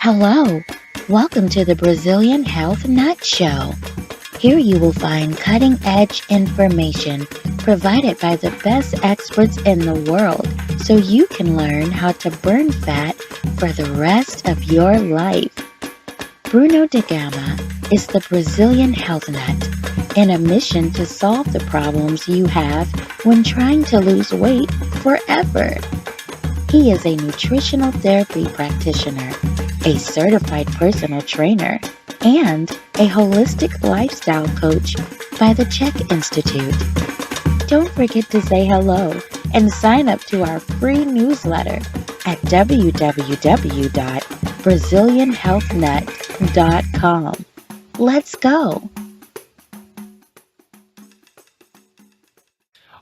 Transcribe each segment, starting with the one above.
Hello, welcome to the Brazilian Health Nut Show. Here you will find cutting-edge information provided by the best experts in the world so you can learn how to burn fat for the rest of your life. Bruno de Gama is the Brazilian health nut in a mission to solve the problems you have when trying to lose weight forever. He is a nutritional therapy practitioner, a certified personal trainer, and a holistic lifestyle coach by the Czech Institute. Don't forget to say hello and sign up to our free newsletter at www.brazilianhealthnut.com. Let's go.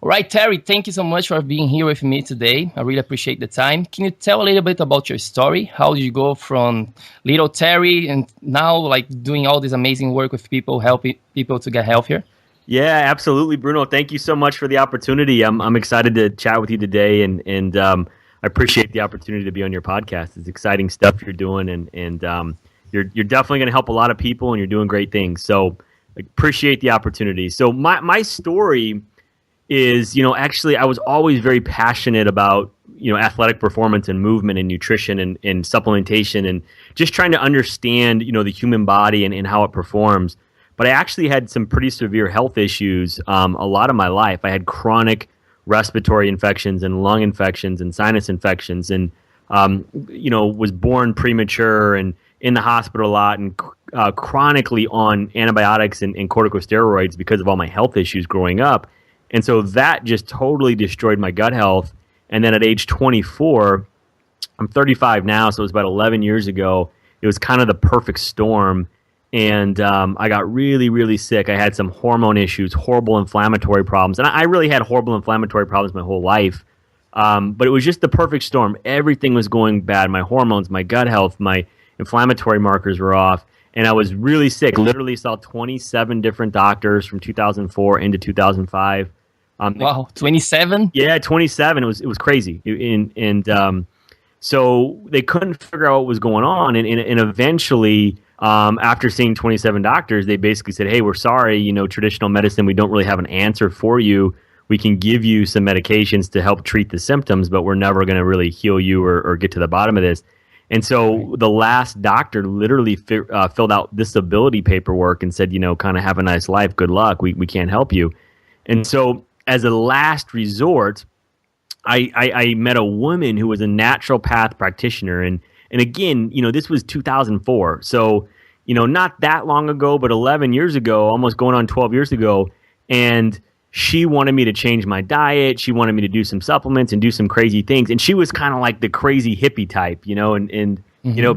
All right, Terry, thank you so much for being here with me today. I really appreciate the time. Can you tell a little bit about your story? How did you go from little Terry and now like doing all this amazing work with people, helping people to get healthier? Yeah, absolutely, Bruno. Thank you so much for the opportunity. I'm excited to chat with you today, and I appreciate the opportunity to be on your podcast. It's exciting stuff you're doing, and you're definitely going to help a lot of people, and you're doing great things. So I appreciate the opportunity. So my story is, actually I was always very passionate about, athletic performance and movement and nutrition and supplementation and just trying to understand, the human body and how it performs. But I actually had some pretty severe health issues a lot of my life. I had chronic respiratory infections and lung infections and sinus infections and, was born premature and in the hospital a lot and chronically on antibiotics and corticosteroids because of all my health issues growing up. And so that just totally destroyed my gut health. And then at age 24, I'm 35 now, so it was about 11 years ago. It was kind of the perfect storm. And I got really, really sick. I had some hormone issues, horrible inflammatory problems. And I really had horrible inflammatory problems my whole life. But it was just the perfect storm. Everything was going bad. My hormones, my gut health, my inflammatory markers were off. And I was really sick. Literally saw 27 different doctors from 2004 into 2005. Wow, 27? Yeah, 27. It was crazy. So they couldn't figure out what was going on. And eventually, after seeing 27 doctors, they basically said, hey, we're sorry, traditional medicine, we don't really have an answer for you. We can give you some medications to help treat the symptoms, but we're never going to really heal you or get to the bottom of this. And so the last doctor literally filled out disability paperwork and said, kind of have a nice life, good luck, we can't help you. And so as a last resort, I met a woman who was a naturopath practitioner. And again, this was 2004. So, not that long ago, but 11 years ago, almost going on 12 years ago. And she wanted me to change my diet. She wanted me to do some supplements and do some crazy things. And she was kind of like the crazy hippie type, and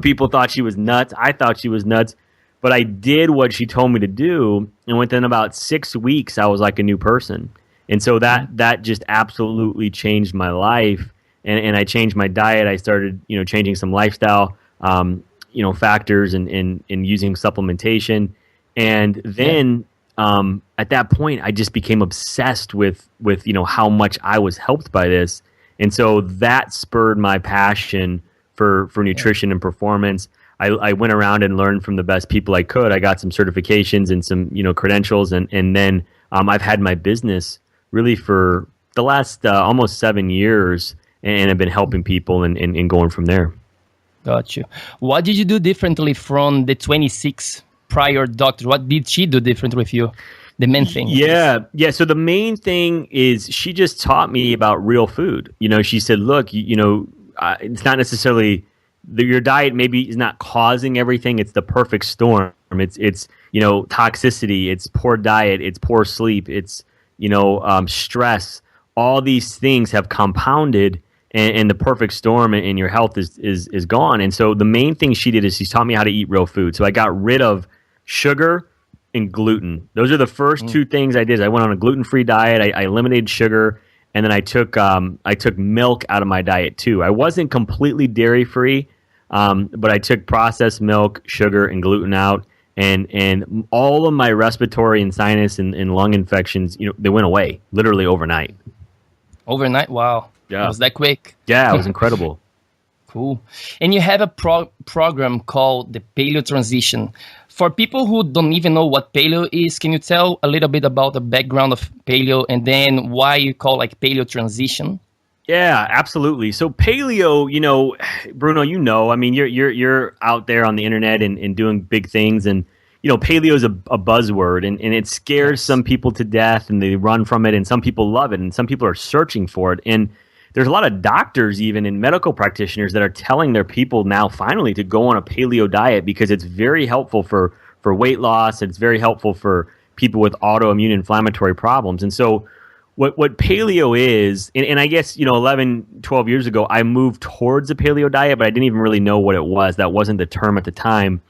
people thought she was nuts. I thought she was nuts. But I did what she told me to do. And within about 6 weeks, I was like a new person. And so that just absolutely changed my life. And I changed my diet. I started, changing some lifestyle, factors and using supplementation. And then at that point, I just became obsessed with how much I was helped by this. And so that spurred my passion for nutrition and performance. I went around and learned from the best people I could. I got some certifications and some, credentials. And then I've had my business really for the last almost 7 years, and I've been helping people and going from there. Got you. What did you do differently from the 26 prior doctors? What did she do different with you? The main thing. Yeah. So the main thing is she just taught me about real food. She said, look, it's not necessarily your diet maybe is not causing everything. It's the perfect storm. It's toxicity. It's poor diet. It's poor sleep. It's stress. All these things have compounded, and the perfect storm in your health is gone. And so the main thing she did is she taught me how to eat real food. So I got rid of sugar and gluten. Those are the first two things I did. I went on a gluten-free diet. I eliminated sugar, and then I took milk out of my diet too. I wasn't completely dairy-free, but I took processed milk, sugar, and gluten out. And all of my respiratory and sinus and lung infections, they went away literally overnight. Overnight? Wow. Yeah. It was that quick. Yeah, it was incredible. Cool. And you have a program called the Paleo Transition. For people who don't even know what Paleo is, can you tell a little bit about the background of Paleo and then why you call like Paleo Transition? Yeah, absolutely. So paleo, Bruno, I mean, you're out there on the internet and doing big things, and paleo is a buzzword, and it scares some people to death, and they run from it, and some people love it, and some people are searching for it, and there's a lot of doctors, even and medical practitioners, that are telling their people now finally to go on a paleo diet because it's very helpful for weight loss. It's very helpful for people with autoimmune inflammatory problems, and so. What paleo is, and I guess, 11, 12 years ago, I moved towards a paleo diet, but I didn't even really know what it was. That wasn't the term at the time.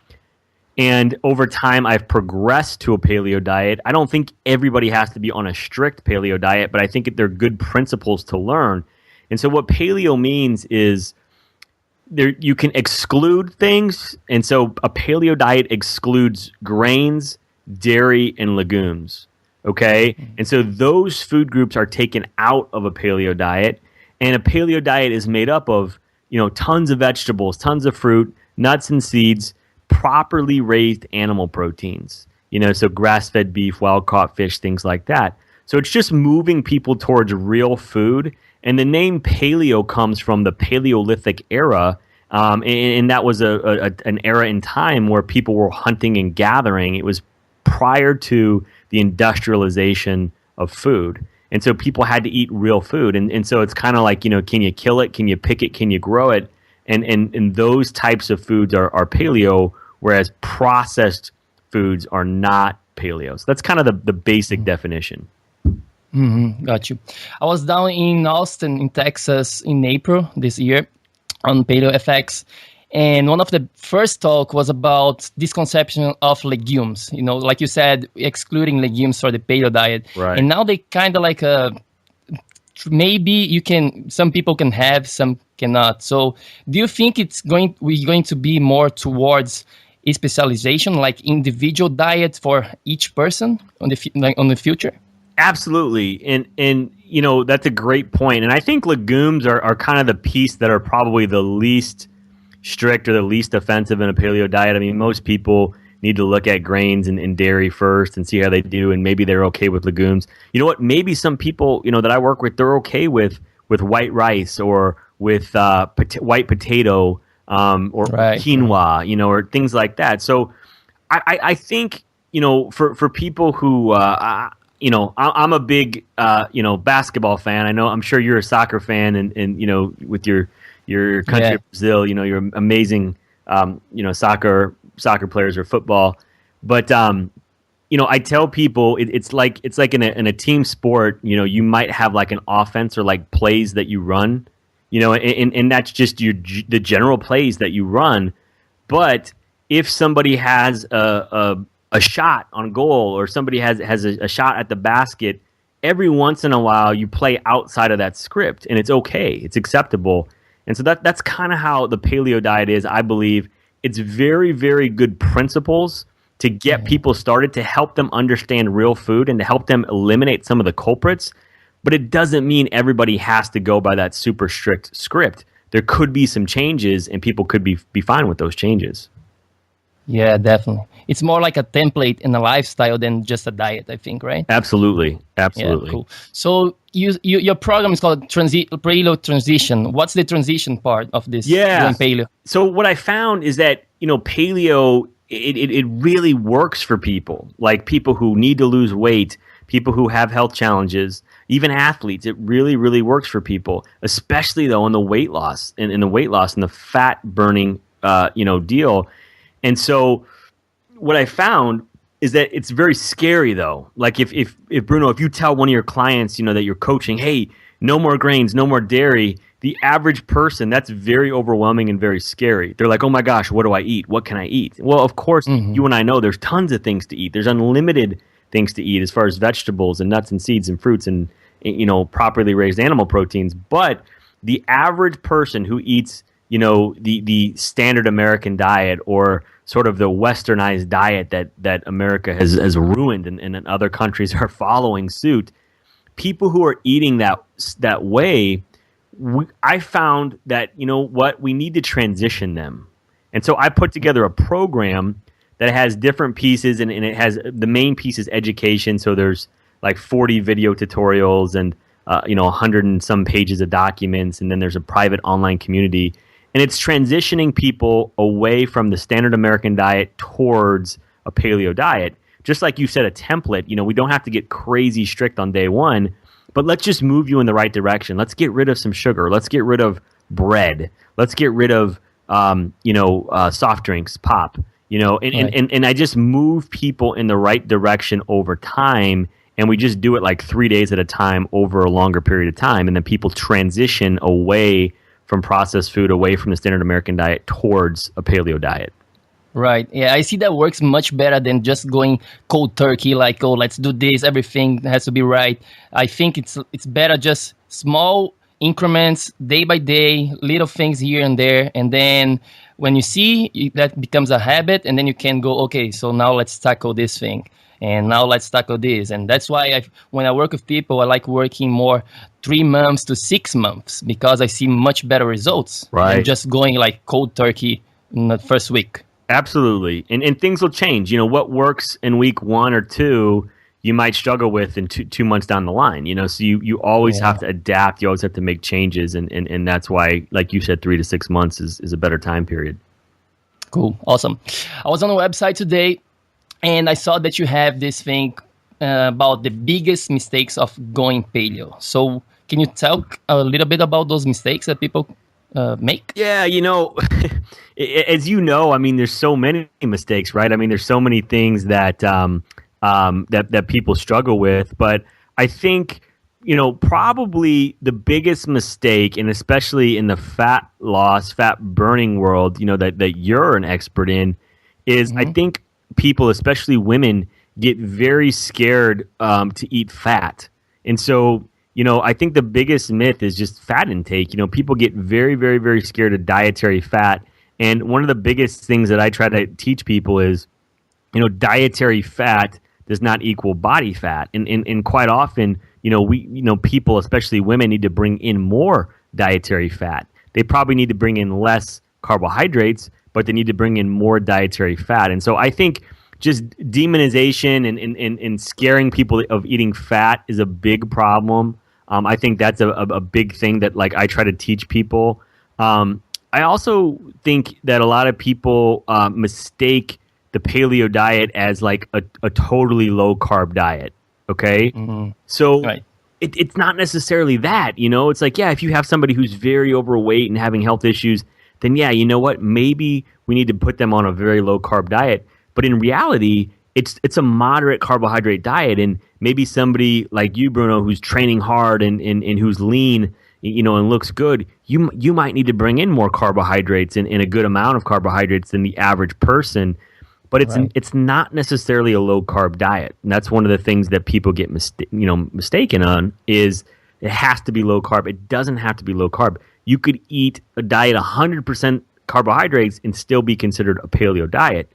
And over time, I've progressed to a paleo diet. I don't think everybody has to be on a strict paleo diet, but I think they're good principles to learn. And so what paleo means is you can exclude things. And so a paleo diet excludes grains, dairy, and legumes. Okay, and so those food groups are taken out of a paleo diet, and a paleo diet is made up of, tons of vegetables, tons of fruit, nuts and seeds, properly raised animal proteins, so grass-fed beef, wild-caught fish, things like that. So it's just moving people towards real food, and the name paleo comes from the Paleolithic era, and that was an era in time where people were hunting and gathering. It was prior to the industrialization of food. And so people had to eat real food. And so it's kind of like, can you kill it? Can you pick it? Can you grow it? And those types of foods are paleo, whereas processed foods are not paleo. So that's kind of the basic definition. Mm-hmm. Got you. I was down in Austin, in Texas, in April this year on Paleo FX. And one of the first talk was about this conception of legumes, like you said, excluding legumes for the paleo diet. Right. And now they kind of like maybe some people can have, some cannot. So do you think we're going to be more towards a specialization, like individual diet for each person on the future? Absolutely. And that's a great point. And I think legumes are kind of the piece that are probably the least strict or the least offensive in a paleo diet. I mean, most people need to look at grains and dairy first and see how they do, and maybe they're okay with legumes. You know what? Maybe some people, that I work with, they're okay with white rice or with white potato or quinoa, or things like that. So I think, for people who, I'm a big, basketball fan. I'm sure you're a soccer fan, and with your country of Brazil, you're amazing, soccer players or football. But, I tell people it's like in a team sport, you might have like an offense or like plays that you run, and that's just the general plays that you run. But if somebody has a shot on goal or somebody has a shot at the basket, every once in a while you play outside of that script, and it's okay. It's acceptable. And so that's kind of how the paleo diet is, I believe. It's very, very good principles to get people started, to help them understand real food and to help them eliminate some of the culprits. But it doesn't mean everybody has to go by that super strict script. There could be some changes, and people could be fine with those changes. Yeah, definitely. It's more like a template and a lifestyle than just a diet, I think, right? Absolutely. Yeah, cool. So your program is called Paleo Transition. What's the transition part of this? Yeah. Paleo? So what I found is that, paleo, it really works for people, like people who need to lose weight, people who have health challenges, even athletes. It really, really works for people, especially though in the weight loss and the fat burning, deal. And so what I found is that it's very scary though. Like if Bruno, if you tell one of your clients, that you're coaching, hey, no more grains, no more dairy, the average person, that's very overwhelming and very scary. They're like, oh my gosh, what do I eat? What can I eat? Well, of course, you and I know there's tons of things to eat. There's unlimited things to eat as far as vegetables and nuts and seeds and fruits and, properly raised animal proteins. But the average person who eats, the standard American diet or sort of the westernized diet that America has ruined and other countries are following suit, people who are eating that way, I found that, you know what, we need to transition them. And so I put together a program that has different pieces, and it has the main piece is education. So there's like 40 video tutorials and 100 and some pages of documents, and then there's a private online community, and it's transitioning people away from the standard American diet towards a paleo diet. Just like you said, a template. You know, we don't have to get crazy strict on day one, but let's just move you in the right direction. Let's get rid of some sugar. Let's get rid of bread. Let's get rid of soft drinks, pop. And I just move people in the right direction over time, and we just do it like 3 days at a time over a longer period of time, and then people transition away from processed food, away from the standard American diet towards a paleo diet. Right. Yeah, I see that works much better than just going cold turkey, like, oh, let's do this, everything has to be right. I think it's better just small increments, day by day, little things here and there, and then when you see that becomes a habit, and then you can go, okay, so now let's tackle this thing, and now let's tackle this. And that's why when I work with people, I like working more 3 months to 6 months, because I see much better results than just going like cold turkey in the first week. Absolutely. And things will change. You know, what works in week 1 or 2, you might struggle with in 2 months down the line. You know, so you always have to adapt. You always have to make changes. And that's why, like you said, 3 to 6 months is a better time period. Cool. Awesome. I was on the website today, and I saw that you have this thing about the biggest mistakes of going paleo. So can you talk a little bit about those mistakes that people make? Yeah, you know, as you know, I mean, there's so many mistakes, right? I mean, there's so many things that that people struggle with. But I think, you know, probably the biggest mistake, and especially in the fat loss, fat burning world, you know, that you're an expert in, is I think people, especially women, get very scared to eat fat. And so, you know, I think the biggest myth is just fat intake. You know, people get very, very, very scared of dietary fat. And one of the biggest things that I try to teach people is, you know, dietary fat does not equal body fat. And quite often, you know, people, especially women, need to bring in more dietary fat. They probably need to bring in less carbohydrates, but they need to bring in more dietary fat. And so I think just demonization and scaring people of eating fat is a big problem. I think that's a big thing that, like, I try to teach people. I also think that a lot of people mistake the paleo diet as like a totally low carb diet. Okay. So it's not necessarily that, you know, it's like, yeah, if you have somebody who's very overweight and having health issues, then yeah, you know what, maybe we need to put them on a very low carb diet. But in reality, it's a moderate carbohydrate diet. And maybe somebody like you, Bruno, who's training hard and who's lean, you know, and looks good, you might need to bring in more carbohydrates and a good amount of carbohydrates than the average person. But it's not necessarily a low carb diet, and that's one of the things that people get mistaken on. Is it has to be low carb? It doesn't have to be low carb. You could eat a diet 100% carbohydrates and still be considered a paleo diet.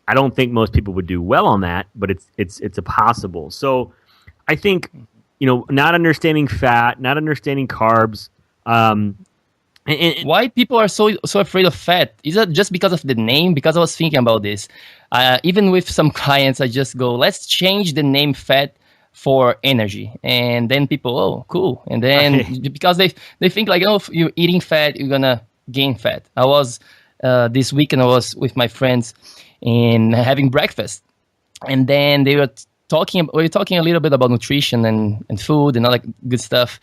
I don't think most people would do well on that, but it's a possible. So I think, you know, not understanding fat, not understanding carbs. And why people are so afraid of fat? Is that just because of the name? Because I was thinking about this. Even with some clients, I just go, let's change the name fat for energy. And then people, oh, cool. And then because they think like, oh, if you're eating fat, you're going to gain fat. I was, this weekend, I was with my friends and having breakfast. And then we were talking a little bit about nutrition and food and all that good stuff.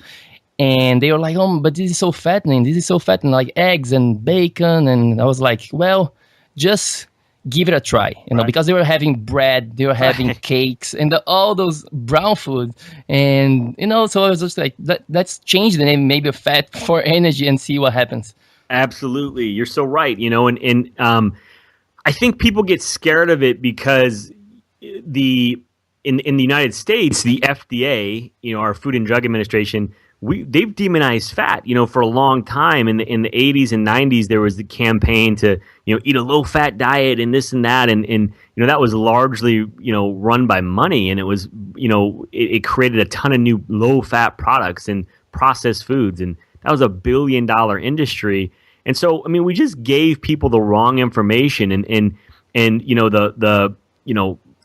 And they were like, oh, but this is so fattening. This is so fattening, like eggs and bacon. And I was like, well, just give it a try, you know, because they were having bread, they were having cakes and all those brown food. And, you know, so I was just like, let's change the name, maybe of fat for energy and see what happens. Absolutely. You're so right. You know, and I think people get scared of it because in the United States, the FDA, you know, our Food and Drug Administration, they've demonized fat, you know, for a long time. In the 80s and 90s, there was the campaign to, you know, eat a low fat diet and this and that. And you know, that was largely, you know, run by money. And it was, you know, it created a ton of new low fat products and processed foods. And that was $1 billion industry. And so, I mean, we just gave people the wrong information, and the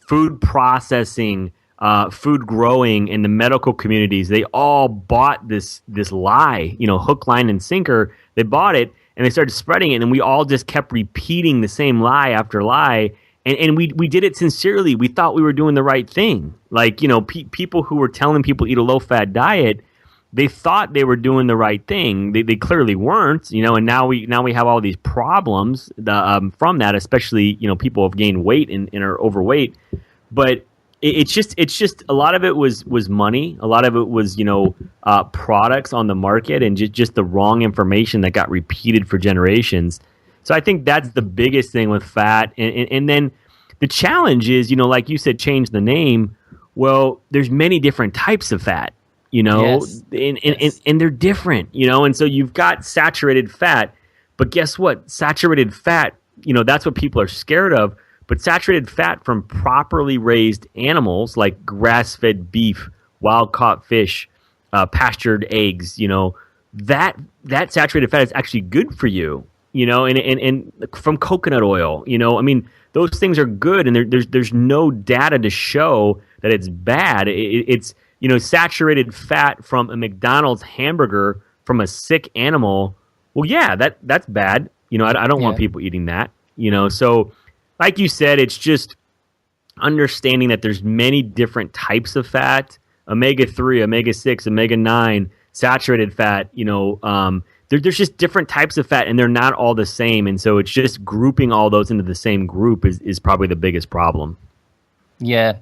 food processing, food growing, and the medical communities, they all bought this lie, hook, line, and sinker. They bought it and they started spreading it, and we all just kept repeating the same lie after lie. And we did it sincerely. We thought we were doing the right thing. Like, people who were telling people eat a low-fat diet, they thought they were doing the right thing. They clearly weren't, and now we have all these problems from that, especially, people have gained weight and are overweight. But it's just a lot of it was money. A lot of it was, products on the market, and just the wrong information that got repeated for generations. So I think that's the biggest thing with fat. And then the challenge is, like you said, change the name. Well, there's many different types of fat, Yes. and they're different, and so you've got saturated fat, but guess what? Saturated fat, that's what people are scared of. But saturated fat from properly raised animals like grass-fed beef, wild-caught fish, pastured eggs, that saturated fat is actually good for you. And from coconut oil, I mean, those things are good, and there's no data to show that it's bad. It's saturated fat from a McDonald's hamburger from a sick animal. Well, yeah, that's bad. I don't want people eating that. So like you said, it's just understanding that there's many different types of fat: omega-3, omega-6, omega-9, saturated fat. There's just different types of fat, and they're not all the same. And so it's just grouping all those into the same group is probably the biggest problem. Yeah.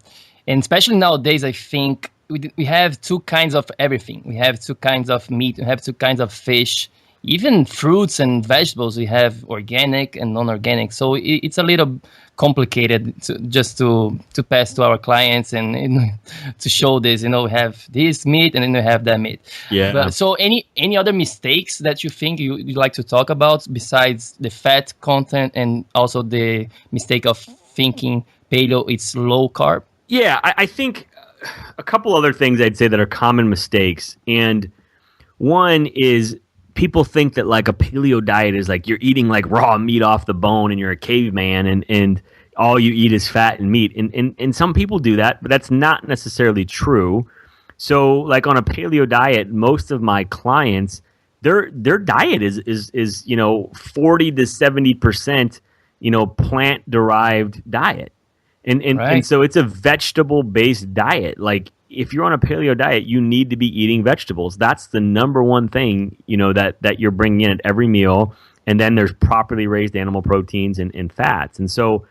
And especially nowadays, I think we have two kinds of everything. We have two kinds of meat. We have two kinds of fish. Even fruits and vegetables, we have organic and non-organic. So it's a little complicated to pass to our clients and to show this. We have this meat and then we have that meat. Yeah. But, so any other mistakes that you think you'd like to talk about besides the fat content and also the mistake of thinking paleo it's low carb? Yeah, I think a couple other things I'd say that are common mistakes. And one is people think that like a paleo diet is like you're eating like raw meat off the bone and you're a caveman and all you eat is fat and meat. And some people do that, but that's not necessarily true. So like on a paleo diet, most of my clients, their diet is 40 to 70%, plant derived diet. And so it's a vegetable-based diet. Like, if you're on a paleo diet, you need to be eating vegetables. That's the number one thing, that you're bringing in at every meal. And then there's properly raised animal proteins and fats. And so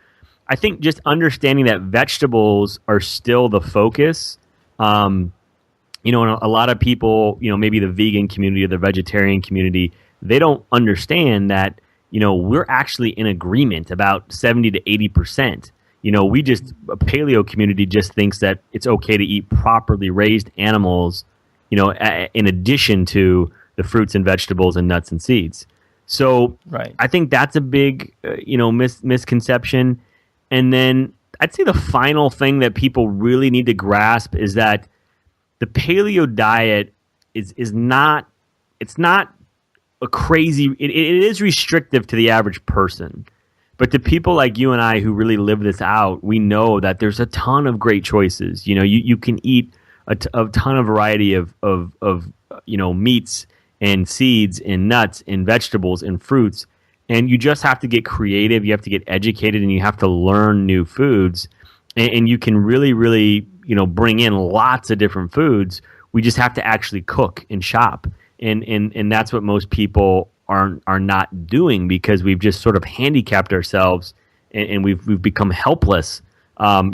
I think just understanding that vegetables are still the focus. And a lot of people, maybe the vegan community or the vegetarian community, they don't understand that, we're actually in agreement about 70 to 80%. A paleo community just thinks that it's okay to eat properly raised animals, in addition to the fruits and vegetables and nuts and seeds. So I think that's a big, misconception. And then I'd say the final thing that people really need to grasp is that the paleo diet is not, it's not a crazy, it is restrictive to the average person. But to people like you and I who really live this out, we know that there's a ton of great choices. You can eat a ton of variety of meats and seeds and nuts and vegetables and fruits. And you just have to get creative. You have to get educated, and you have to learn new foods. And you can really, really, bring in lots of different foods. We just have to actually cook and shop. And that's what most people are not doing, because we've just sort of handicapped ourselves, and we've become helpless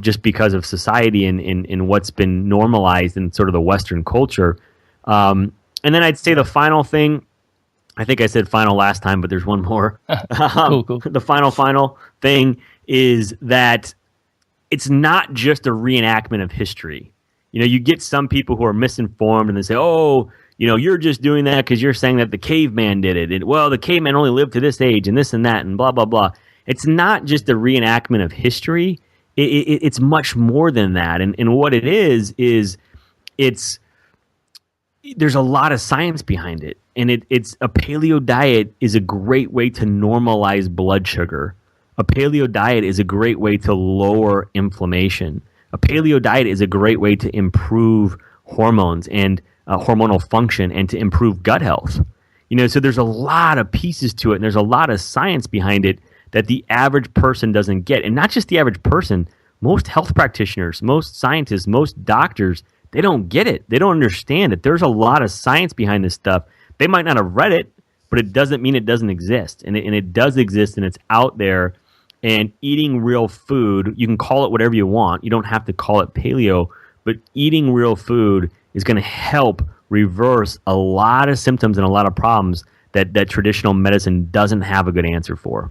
just because of society and what's been normalized in sort of the Western culture. And then I'd say the final thing, I think I said final last time, but there's one more. Cool. The final thing is that it's not just a reenactment of history. You get some people who are misinformed, and they say, oh, you're just doing that because you're saying that the caveman did it. Well, the caveman only lived to this age and this and that and blah, blah, blah. It's not just a reenactment of history. It's much more than that. And what it is it's there's a lot of science behind it. And it's a paleo diet is a great way to normalize blood sugar. A paleo diet is a great way to lower inflammation. A paleo diet is a great way to improve hormones and hormonal function and to improve gut health. So there's a lot of pieces to it, and there's a lot of science behind it that the average person doesn't get. And not just the average person, most health practitioners, most scientists, most doctors, they don't get it. They don't understand it. There's a lot of science behind this stuff. They might not have read it, but it doesn't mean it doesn't exist. And it does exist, and it's out there. And eating real food, you can call it whatever you want. You don't have to call it paleo, but eating real food is going to help reverse a lot of symptoms and a lot of problems that traditional medicine doesn't have a good answer for.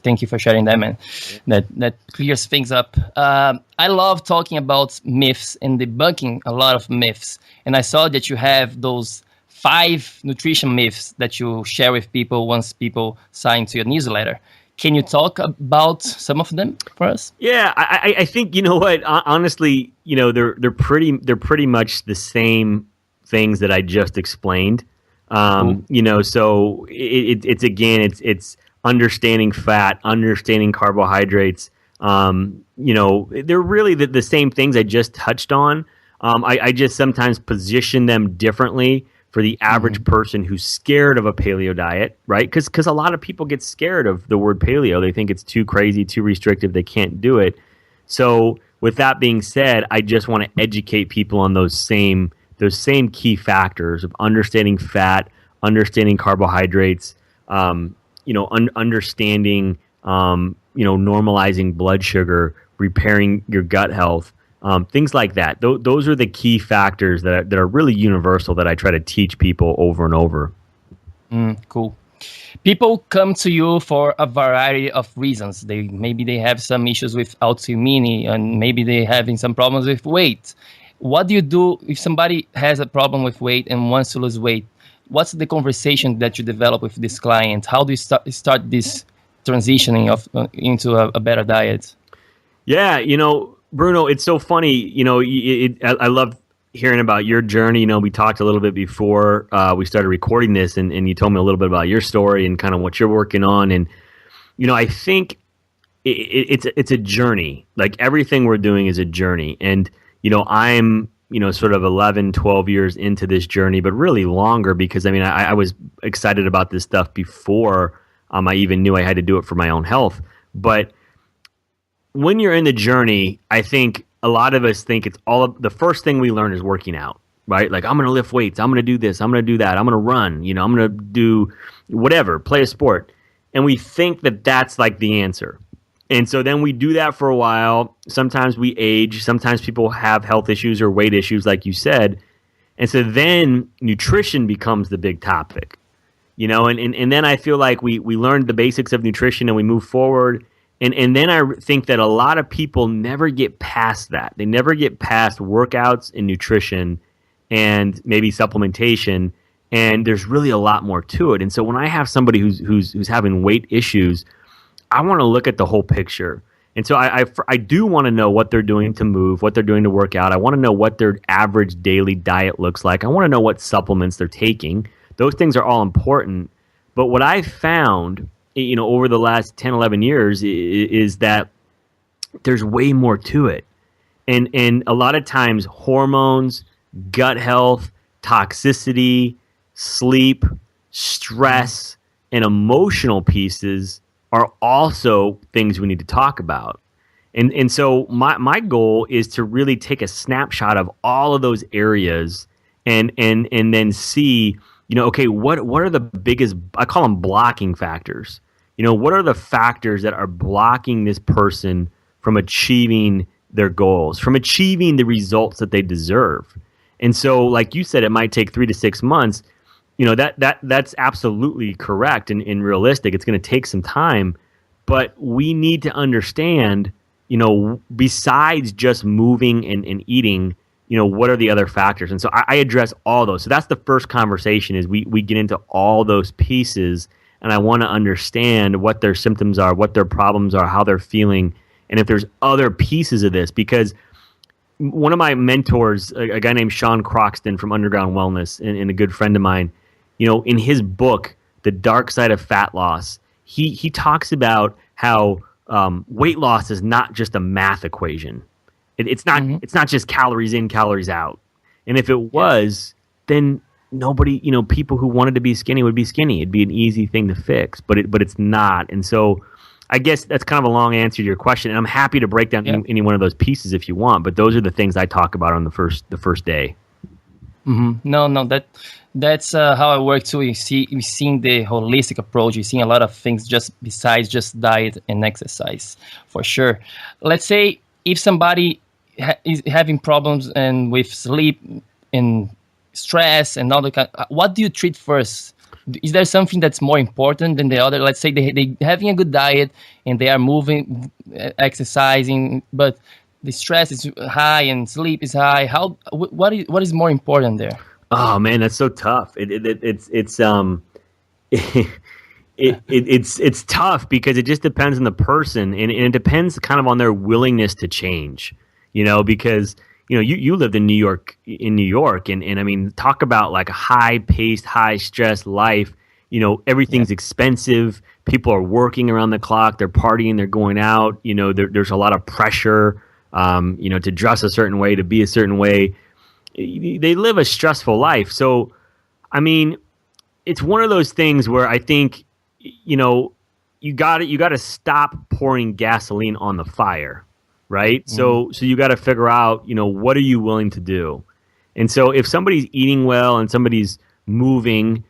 Thank you for sharing that, man. That clears things up. I love talking about myths and debunking a lot of myths. And I saw that you have those 5 nutrition myths that you share with people once people sign to your newsletter. Can you talk about some of them for us? Yeah, I think, you know what, honestly, they're pretty much the same things that I just explained. So it's understanding fat, understanding carbohydrates. They're really the same things I just touched on. I just sometimes position them differently for the average person who's scared of a paleo diet, right? Because a lot of people get scared of the word paleo. They think it's too crazy, too restrictive. They can't do it. So with that being said, I just want to educate people on those same key factors of understanding fat, understanding carbohydrates, understanding, normalizing blood sugar, repairing your gut health, things like that. Those are the key factors that are really universal that I try to teach people over and over. Cool. People come to you for a variety of reasons. Maybe they have some issues with autoimmunity, and maybe they're having some problems with weight. What do you do if somebody has a problem with weight and wants to lose weight? What's the conversation that you develop with this client? How do you start this transitioning into a better diet? Yeah, Bruno, it's so funny. I love hearing about your journey. We talked a little bit before we started recording this, and you told me a little bit about your story and kind of what you're working on. And I think it's a journey. Like everything we're doing is a journey. And I'm sort of 11, 12 years into this journey, but really longer because I was excited about this stuff before I even knew I had to do it for my own health. But when you're in the journey, I think a lot of us think the first thing we learn is working out, right? Like, I'm going to lift weights. I'm going to do this. I'm going to do that. I'm going to run. I'm going to do whatever, play a sport. And we think that that's like the answer. And so then we do that for a while. Sometimes we age. Sometimes people have health issues or weight issues, like you said. And so then nutrition becomes the big topic, and then I feel like we learned the basics of nutrition and we move forward. And then I think that a lot of people never get past that. They never get past workouts and nutrition and maybe supplementation. And there's really a lot more to it. And so when I have somebody who's having weight issues, I want to look at the whole picture. And so I do want to know what they're doing to move, what they're doing to work out. I want to know what their average daily diet looks like. I want to know what supplements they're taking. Those things are all important. But what I've found over the last 10, 11 years is that there's way more to it. And a lot of times hormones, gut health, toxicity, sleep, stress, and emotional pieces are also things we need to talk about. And so my goal is to really take a snapshot of all of those areas and then see, okay, what are the biggest, I call them blocking factors. What are the factors that are blocking this person from achieving their goals, from achieving the results that they deserve? And so, like you said, it might take 3 to 6 months. That's absolutely correct and realistic. It's going to take some time, but we need to understand, besides just moving and eating, what are the other factors? And so I address all those. So that's the first conversation is we get into all those pieces. And I want to understand what their symptoms are, what their problems are, how they're feeling, and if there's other pieces of this. Because, one of my mentors, a guy named Sean Croxton from Underground Wellness, and a good friend of mine, in his book, The Dark Side of Fat Loss, he talks about how weight loss is not just a math equation. It's not just calories in, calories out. And if it was, then nobody, people who wanted to be skinny would be skinny. It'd be an easy thing to fix, but it's not. And so I guess that's kind of a long answer to your question. And I'm happy to break down any one of those pieces if you want, but those are the things I talk about on the first day. Mm-hmm. No, that's how I work too. You're seeing the holistic approach. You're seeing a lot of things just besides just diet and exercise, for sure. Let's say if somebody is having problems and with sleep and stress and all the kind, what do you treat first? Is there something that's more important than the other? Let's say they having a good diet and they are moving, exercising, but the stress is high and sleep is high. What is more important there? Oh man, that's so tough. It's tough because it just depends on the person, and it depends kind of on their willingness to change. Because you lived in New York, and I mean, talk about like a high-paced, high-stress life. Everything's expensive. People are working around the clock. They're partying. They're going out. There's a lot of pressure. To dress a certain way, to be a certain way. They live a stressful life. So, I mean, it's one of those things where I think, you got to stop pouring gasoline on the fire, right? Mm-hmm. So you got to figure out, what are you willing to do? And so if somebody's eating well and somebody's moving,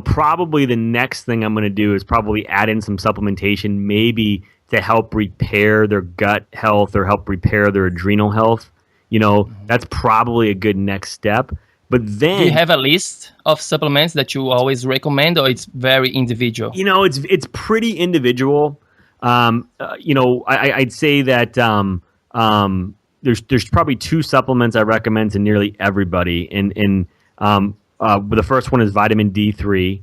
probably the next thing I'm going to do is probably add in some supplementation, maybe to help repair their gut health or help repair their adrenal health. That's probably a good next step. But then, do you have a list of supplements that you always recommend, or it's very individual? It's pretty individual. I'd say that there's probably two supplements I recommend to nearly everybody, and the first one is vitamin D3,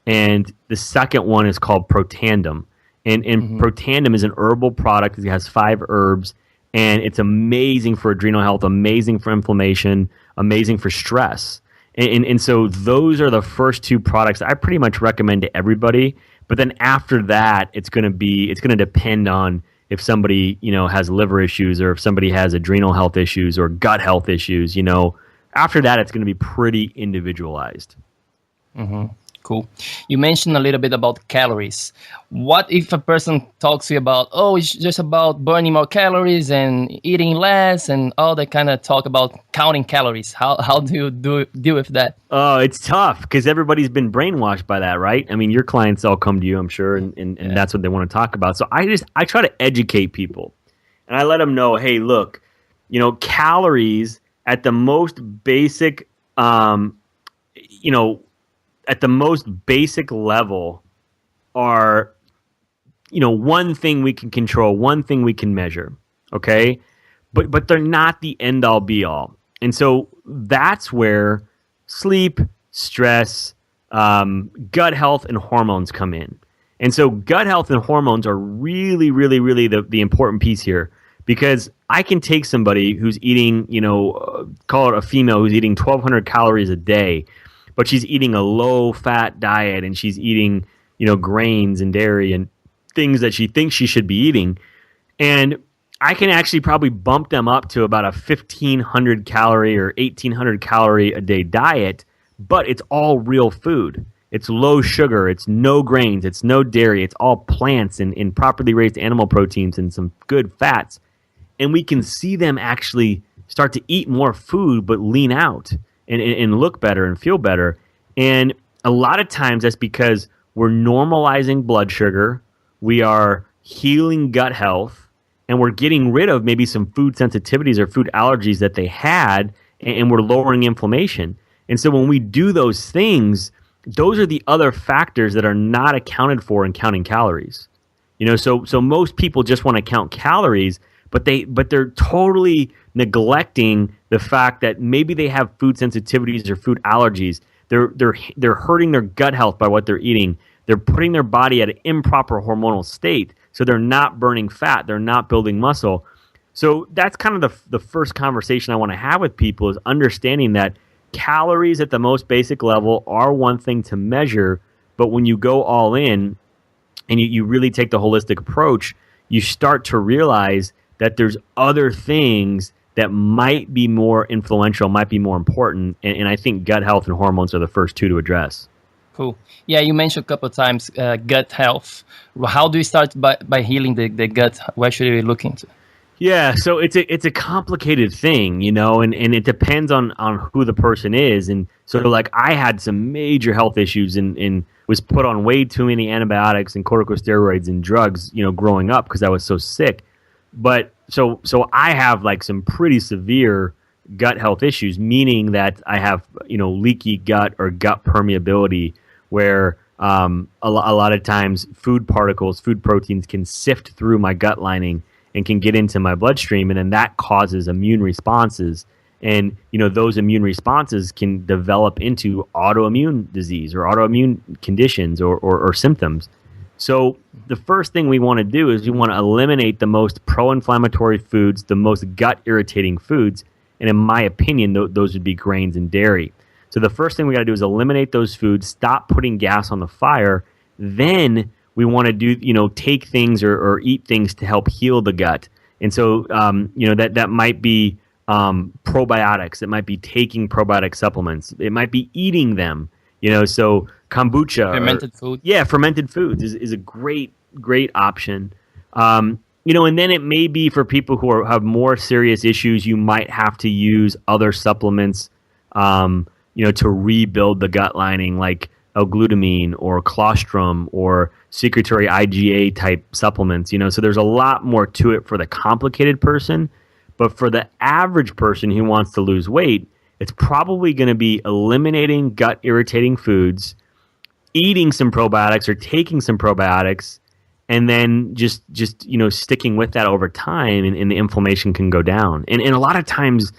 and the second one is called Protandem. And Protandem is an herbal product. It has 5 herbs, and it's amazing for adrenal health, amazing for inflammation, amazing for stress. And so those are the first 2 products I pretty much recommend to everybody. But then after that, it's going to depend on if somebody, has liver issues or if somebody has adrenal health issues or gut health issues. After that, it's going to be pretty individualized. Mm-hmm. Cool. You mentioned a little bit about calories. What if a person talks to you about, it's just about burning more calories and eating less and all that kind of talk about counting calories? How do you deal with that? It's tough because everybody's been brainwashed by that, right? I mean, your clients all come to you, I'm sure, and that's what they want to talk about. So I try to educate people, and I let them know, hey, look, calories at the most basic, at the most basic level are, one thing we can control, one thing we can measure, okay? But they're not the end-all, be-all. And so that's where sleep, stress, gut health, and hormones come in. And so gut health and hormones are really, really, really the important piece here, because I can take somebody who's eating, call it a female who's eating 1,200 calories a day, but she's eating a low-fat diet and she's eating, grains and dairy and things that she thinks she should be eating. And I can actually probably bump them up to about a 1,500 calorie or 1,800 calorie a day diet, but it's all real food. It's low sugar. It's no grains. It's no dairy. It's all plants and properly raised animal proteins and some good fats. And we can see them actually start to eat more food but lean out and look better and feel better. And a lot of times that's because we're normalizing blood sugar, we are healing gut health, and we're getting rid of maybe some food sensitivities or food allergies that they had, and we're lowering inflammation. And so when we do those things, those are the other factors that are not accounted for in counting calories. So most people just want to count calories, but they're totally neglecting the fact that maybe they have food sensitivities or food allergies. They're hurting their gut health by what they're eating. They're putting their body at an improper hormonal state, so they're not burning fat. They're not building muscle. So that's kind of the first conversation I want to have with people, is understanding that calories at the most basic level are one thing to measure, but when you go all in and you really take the holistic approach, you start to realize that there's other things that might be more influential, might be more important. And I think gut health and hormones are the first two to address. Cool. Yeah, you mentioned a couple of times gut health. How do you start by healing the gut? Where should we look into? Yeah, so it's a complicated thing, and it depends on who the person is. And so like I had some major health issues and was put on way too many antibiotics and corticosteroids and drugs, growing up because I was so sick. But so I have like some pretty severe gut health issues, meaning that I have, leaky gut or gut permeability, where a lot of times food particles, food proteins can sift through my gut lining and can get into my bloodstream, and then that causes immune responses. And those immune responses can develop into autoimmune disease or autoimmune conditions or symptoms. So the first thing we want to do is we want to eliminate the most pro-inflammatory foods, the most gut-irritating foods, and in my opinion, those would be grains and dairy. So the first thing we got to do is eliminate those foods, stop putting gas on the fire. Then we want to do, take things or eat things to help heal the gut. And so, that might be probiotics. It might be taking probiotic supplements. It might be eating them. So kombucha, fermented food. Yeah, fermented foods is a great option. And then it may be for people who have more serious issues. You might have to use other supplements, to rebuild the gut lining, like L-glutamine or colostrum or secretory IgA type supplements. So there's a lot more to it for the complicated person, but for the average person who wants to lose weight, it's probably going to be eliminating gut irritating foods, eating some probiotics or taking some probiotics, and then just sticking with that over time, and the inflammation can go down. And a lot of times,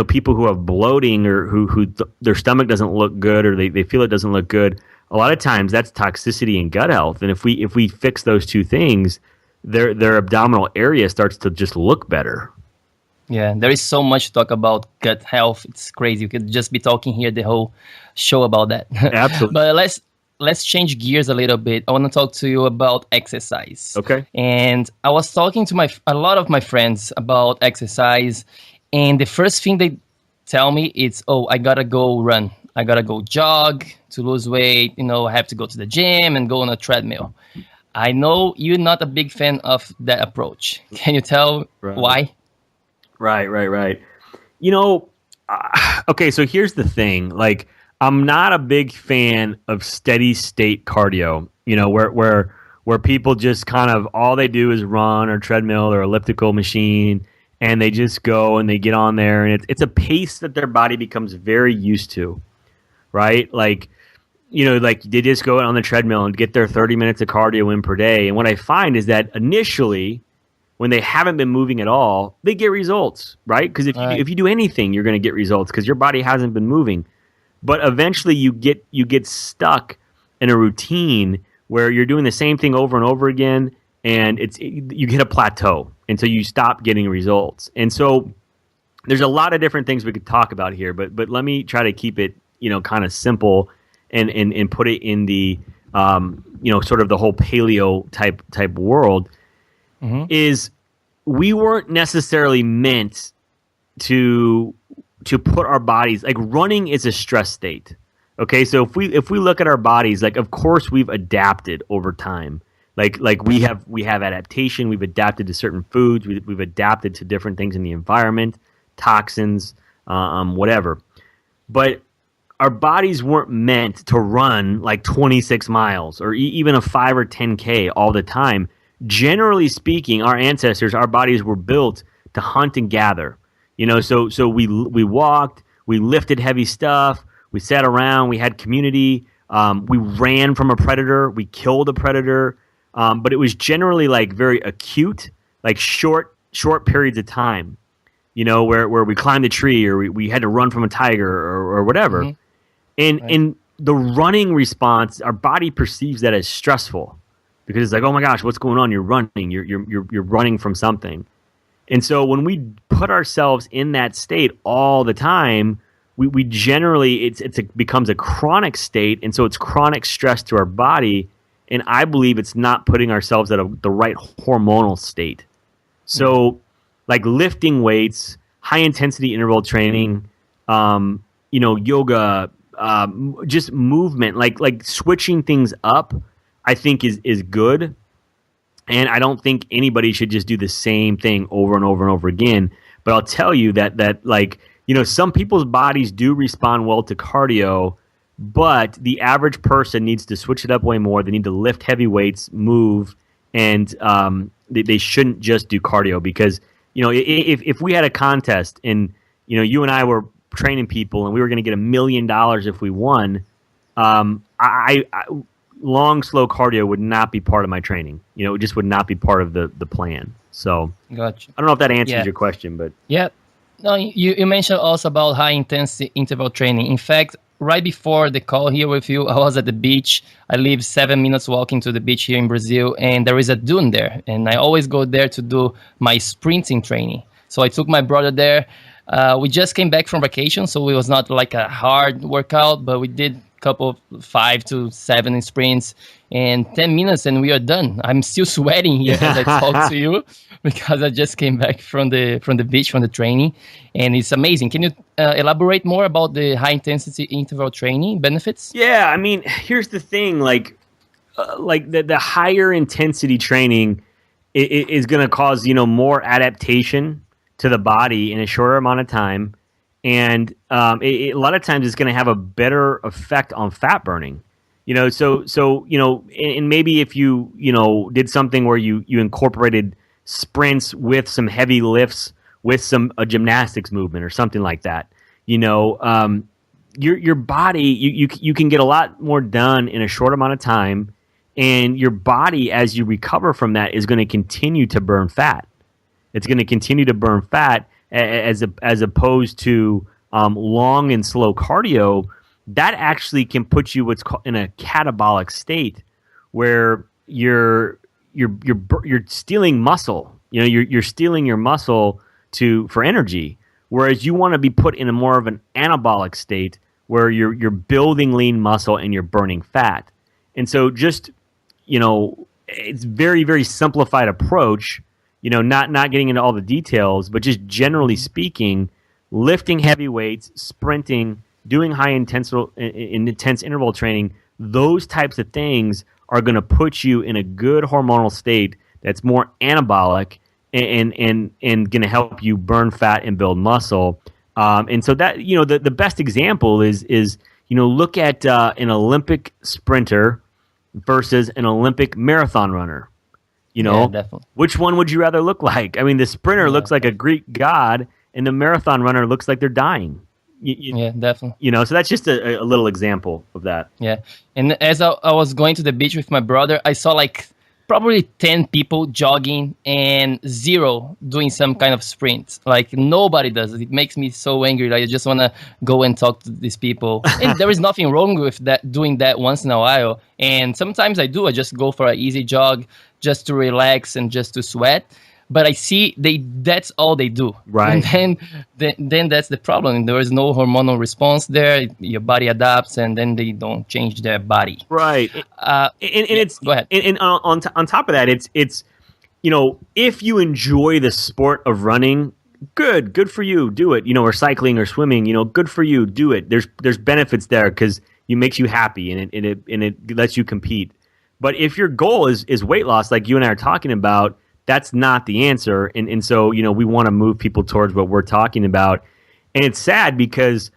people who have bloating or who their stomach doesn't look good, or they feel it doesn't look good, a lot of times that's toxicity and gut health. And if we fix those two things, their abdominal area starts to just look better. Yeah, there is so much to talk about gut health. It's crazy. We could just be talking here the whole show about that. Absolutely. But let's change gears a little bit. I want to talk to you about exercise. Okay. And I was talking to a lot of my friends about exercise, and the first thing they tell me is, "Oh, I gotta go run. I gotta go jog to lose weight. I have to go to the gym and go on a treadmill." I know you're not a big fan of that approach. Can you tell why? Right. Okay, so here's the thing. Like, I'm not a big fan of steady state cardio, where people just kind of, all they do is run or treadmill or elliptical machine, and they just go and they get on there, and it's a pace that their body becomes very used to, right? Like, like they just go on the treadmill and get their 30 minutes of cardio in per day. And what I find is that initially, when they haven't been moving at all, they get results, right? Because if you do anything, you're going to get results because your body hasn't been moving. But eventually, you get stuck in a routine where you're doing the same thing over and over again, and you hit a plateau, and so you stop getting results. And so there's a lot of different things we could talk about here, but let me try to keep it kind of simple and put it in the sort of the whole paleo type world. Mm-hmm. Is we weren't necessarily meant to put our bodies, like, running is a stress state. Okay, so if we look at our bodies, like, of course we've adapted over time. Like we have adaptation. We've adapted to certain foods. We've adapted to different things in the environment, toxins, whatever. But our bodies weren't meant to run like 26 miles or even a 5 or 10K all the time. Generally speaking, our ancestors, our bodies were built to hunt and gather. So we walked, we lifted heavy stuff, we sat around, we had community, we ran from a predator, we killed a predator, but it was generally like very acute, like short periods of time, where we climbed a tree or we had to run from a tiger or whatever. Mm-hmm. And the running response, our body perceives that as stressful. Because it's like, oh my gosh, what's going on? You're running. You're running from something. And so when we put ourselves in that state all the time, we generally it becomes a chronic state, and so it's chronic stress to our body. And I believe it's not putting ourselves at the right hormonal state. So, like lifting weights, high intensity interval training, yoga, just movement, like switching things up, I think is good. And I don't think anybody should just do the same thing over and over and over again. But I'll tell you that like, some people's bodies do respond well to cardio, but the average person needs to switch it up way more. They need to lift heavy weights, move, and they shouldn't just do cardio because, if we had a contest and, you and I were training people and we were going to get $1 million if we won, I long, slow cardio would not be part of my training. It just would not be part of the plan. So Gotcha. I don't know if that answers your question, but yeah. No, you mentioned also about high intensity interval training. In fact, right before the call here with you, I was at the beach. I live 7 minutes walking to the beach here in Brazil, and there is a dune there. And I always go there to do my sprinting training. So I took my brother there. We just came back from vacation, so it was not like a hard workout, but we did couple of 5 to 7 sprints and 10 minutes and we are done. I'm still sweating here as I talk to you because I just came back from the beach, from the training, and it's amazing. Can you elaborate more about the high intensity interval training benefits? Yeah, I mean, here's the thing, like the higher intensity training is going to cause, more adaptation to the body in a shorter amount of time. And a lot of times it's going to have a better effect on fat burning, So and maybe if you did something where you incorporated sprints with some heavy lifts with some gymnastics movement or something like that, your body you can get a lot more done in a short amount of time, and your body as you recover from that is going to continue to burn fat. It's going to continue to burn fat. As opposed to long and slow cardio, that actually can put you what's called in a catabolic state, where you're stealing muscle. You're stealing your muscle for energy, whereas you want to be put in a more of an anabolic state where you're building lean muscle and you're burning fat. And so just it's very, very simplified approach. Not getting into all the details, but just generally speaking, lifting heavy weights, sprinting, doing high intense interval training, those types of things are going to put you in a good hormonal state that's more anabolic and going to help you burn fat and build muscle. And so that, the best example is look at an Olympic sprinter versus an Olympic marathon runner. Yeah, definitely. Which one would you rather look like? I mean, the sprinter looks like a Greek god, and the marathon runner looks like they're dying. Yeah, definitely. So that's just a little example of that. Yeah, and as I was going to the beach with my brother, I saw like probably 10 people jogging and 0 doing some kind of sprint. Like nobody does it. It makes me so angry. Like I just want to go and talk to these people. And there is nothing wrong with that, doing that once in a while. And sometimes I do. I just go for an easy jog just to relax and just to sweat. But I see that's all they do. Right. And then that's the problem. There is no hormonal response there. Your body adapts, and then they don't change their body. Right. And it's go ahead. And on top of that, it's if you enjoy the sport of running, good for you, do it. Or cycling or swimming, good for you, do it. There's benefits there because it makes you happy and it lets you compete. But if your goal is weight loss, like you and I are talking about, that's not the answer. And so, we want to move people towards what we're talking about. And it's sad because,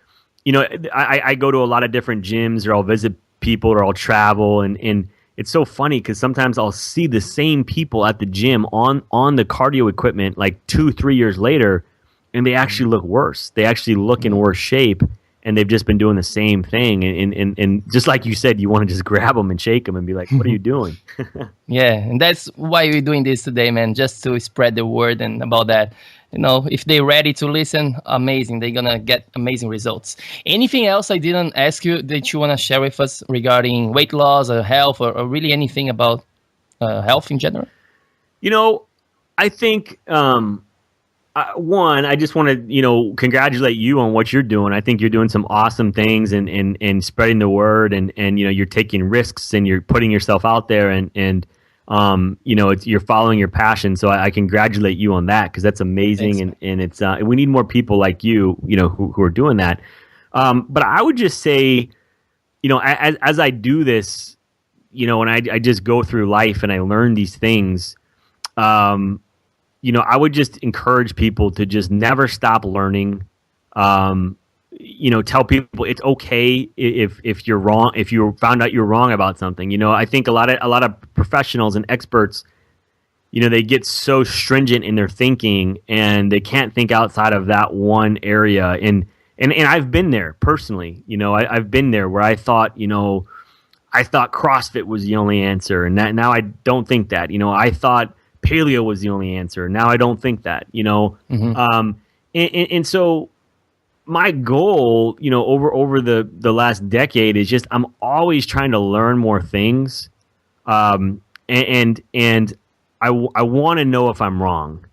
I go to a lot of different gyms, or I'll visit people, or I'll travel. And it's so funny because sometimes I'll see the same people at the gym on the cardio equipment like 2-3 years later, and they actually look worse. They actually look in worse shape. And they've just been doing the same thing. And just like you said, you want to just grab them and shake them and be like, what are you doing? Yeah, and that's why we're doing this today, man, just to spread the word and about that. If they're ready to listen, amazing. They're going to get amazing results. Anything else I didn't ask you that you want to share with us regarding weight loss or health or really anything about health in general? I think one, I just want to, congratulate you on what you're doing. I think you're doing some awesome things and spreading the word and you're taking risks and you're putting yourself out there and you're following your passion. So I congratulate you on that because that's amazing. Thanks. And it's, we need more people like you, who are doing that. But I would just say, as I do this, and I just go through life and I learn these things, I would just encourage people to just never stop learning. Tell people it's okay if you're wrong, if you found out you're wrong about something. I think a lot of professionals and experts, they get so stringent in their thinking and they can't think outside of that one area. And I've been there personally. I've been there where I thought CrossFit was the only answer, and now I don't think that. I thought Paleo was the only answer. Now I don't think that, Mm-hmm. And so my goal, over the last decade is just, I'm always trying to learn more things. And I want to know if I'm wrong,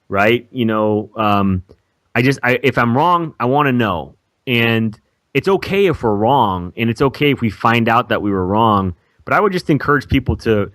right? If I'm wrong, I want to know. And it's okay if we're wrong, and it's okay if we find out that we were wrong. But I would just encourage people to,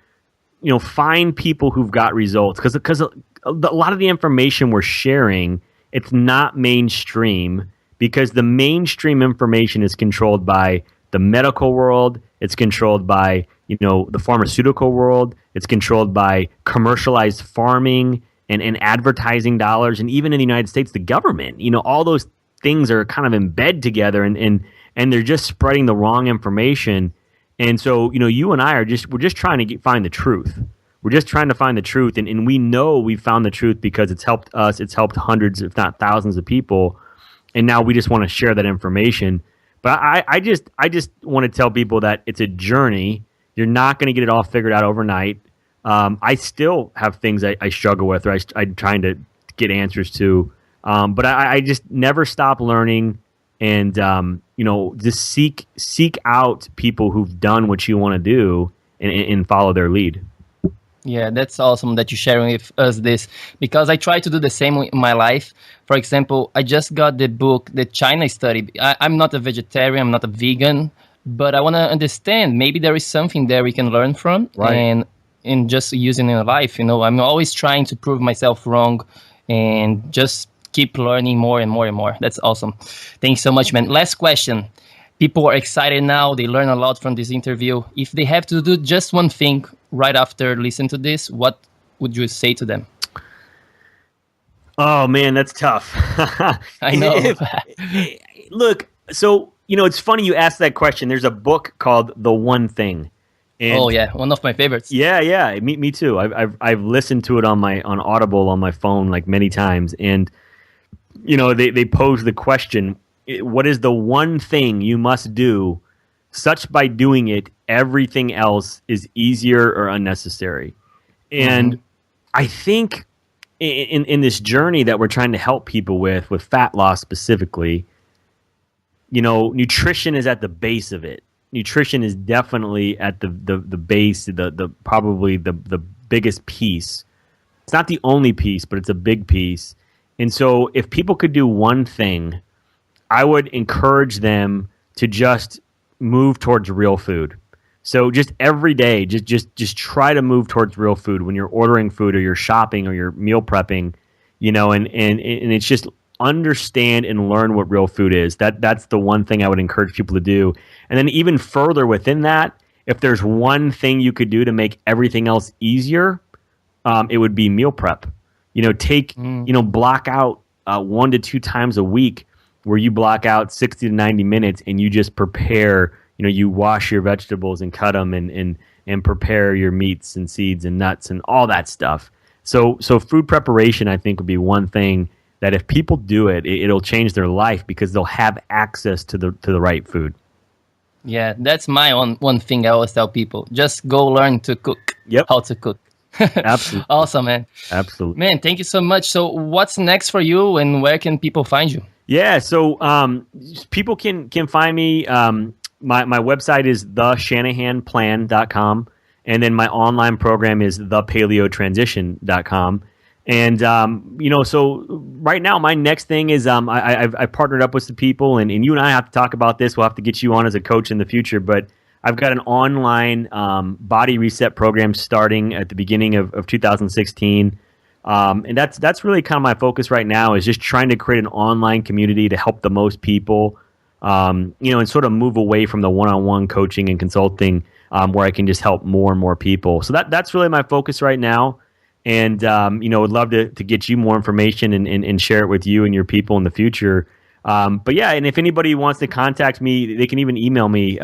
find people who've got results, because a lot of the information we're sharing, it's not mainstream, because the mainstream information is controlled by the medical world, it's controlled by the pharmaceutical world, it's controlled by commercialized farming and advertising dollars, and even in the United States, the government. All those things are kind of in bed together, and they're just spreading the wrong information. And so, you and I we're just trying to find the truth. We're just trying to find the truth. And we know we've found the truth because it's helped us. It's helped hundreds, if not thousands of people. And now we just want to share that information. But I just want to tell people that it's a journey. You're not going to get it all figured out overnight. I still have things I struggle with, or I'm trying to get answers to. But I just never stop learning. And just seek out people who've done what you want to do and follow their lead. Yeah, that's awesome that you're sharing with us this, because I try to do the same in my life. For example, I just got the book, The China Study. I'm not a vegetarian, I'm not a vegan, but I want to understand. Maybe there is something there we can learn from, right, and just using in life. I'm always trying to prove myself wrong and just keep learning more and more and more. That's awesome. Thanks so much, man. Last question. People are excited now. They learn a lot from this interview. If they have to do just one thing right after listening to this, what would you say to them? Oh, man, that's tough. I know. Look, so, it's funny you asked that question. There's a book called The One Thing. And oh, yeah. One of my favorites. Yeah. Me too. I've listened to it on Audible on my phone like many times. And they pose the question, what is the one thing you must do, such by doing it, everything else is easier or unnecessary? And I think in this journey that we're trying to help people with fat loss specifically, nutrition is at the base of it. Nutrition is definitely at the base, the probably the biggest piece. It's not the only piece, but it's a big piece. And so if people could do one thing, I would encourage them to just move towards real food. So just every day, just try to move towards real food when you're ordering food or you're shopping or you're meal prepping, and it's just understand and learn what real food is. That's the one thing I would encourage people to do. And then even further within that, if there's one thing you could do to make everything else easier, it would be meal prep. Block out 1 to 2 times a week where you block out 60 to 90 minutes and you just prepare, you wash your vegetables and cut them and prepare your meats and seeds and nuts and all that stuff. So food preparation, I think, would be one thing that if people do it, it'll change their life because they'll have access to the right food. Yeah, that's my one thing I always tell people. Just go learn to cook. Yep. How to cook. Absolutely. Awesome, man. Absolutely. Man, thank you so much. So what's next for you, and where can people find you? Yeah, so people can find me. My website is theshanahanplan.com, and then my online program is thepaleotransition.com. And so right now, my next thing is I've partnered up with some people, and you and I have to talk about this. We'll have to get you on as a coach in the future, but I've got an online body reset program starting at the beginning of 2016. And that's really kind of my focus right now, is just trying to create an online community to help the most people, and sort of move away from the one-on-one coaching and consulting, where I can just help more and more people. So that's really my focus right now. And, would love to get you more information and share it with you and your people in the future. But yeah, and if anybody wants to contact me, they can even email me.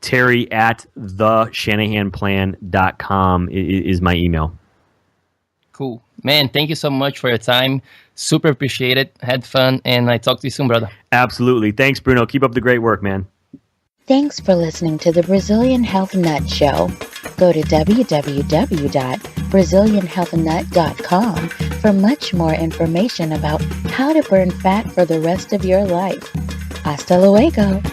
Terry at theshanahanplan.com is my email. Cool. Man, thank you so much for your time. Super appreciate it. Had fun, and I talk to you soon, brother. Absolutely. Thanks, Bruno. Keep up the great work, man. Thanks for listening to the Brazilian Health Nut Show. Go to www.brazilianhealthnut.com for much more information about how to burn fat for the rest of your life. Hasta luego.